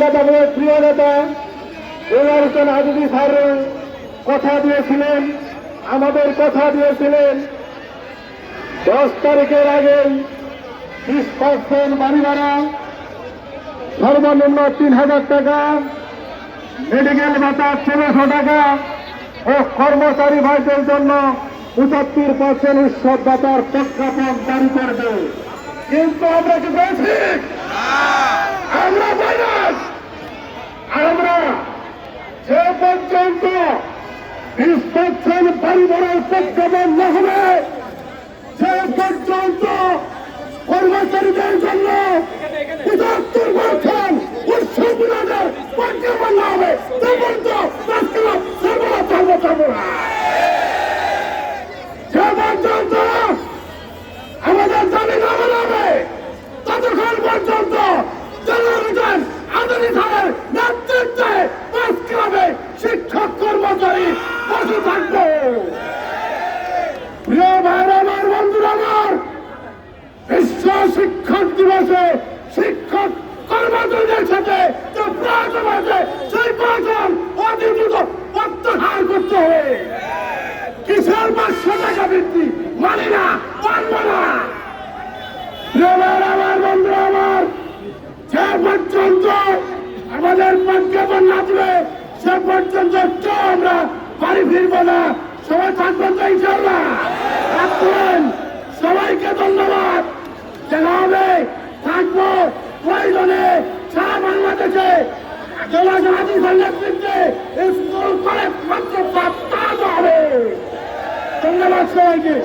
প্রিয় নেতা এবার হোসেন আজমি স্যার কথা দিয়েছিলেন, আমাদের কথা দিয়েছিলেন 10 তারিখের আগে 20% বাড়ি ভাড়া, সর্বনিম্ন 3000 টাকা, মেডিকেল ভাতা 1600 টাকা ও কর্মচারী ভাইদের জন্য 75% উৎসব ভাতার প্রজ্ঞাপন জারি করবে। কিন্তু আমরা কি বলছি? আমরা পাই না। আমরা যে পর্যন্ত 20% বাড়ি ভাড়ার প্রজ্ঞাপন না হবে, সে পর্যন্ত কর্মচারীদের জন্য 75% উৎসব ভাতার প্রজ্ঞাপন না হবে, সে পর্যন্ত সর্বদা চলবো না। যে পর্যন্ত আমাদের দাবি না মানাবে, ততক্ষণ পর্যন্ত জনগণ আদরি স্যারের নেতৃত্বে প্রেস ক্লাবে শিক্ষক কর্মচারী বসে থাকবে। প্রিয় ভাইরা আমার, বন্ধুরা আমার, বিশ্ব শিক্ষক দিবসে শিক্ষক কর্মচারীদের সাথে যে প্রয়োজন আছে, সেই প্রয়োজন অতি দ্রুত প্রত্যাহার করতে হবে। কিসের 500 টাকা বৃদ্ধি? মানি না, মানব না। প্রিয় ভাইরা আমার, বন্ধুরা আমার, যে পর্যন্ত আমাদের প্রজ্ঞাপন না দিবে, সে পর্যন্ত আমরা বাড়ি ফিরবো না। সবাই থাকবেন তো ইনশাআল্লাহ? থাকবেন। সবাইকে ধন্যবাদ। দেখা হবে, থাকবো প্রয়োজনে সারা বাংলাদেশে জেলা জনাধিপতির নেতৃত্বে স্কুল কলেজ ছাত্র হবে। ধন্যবাদ সবাইকে।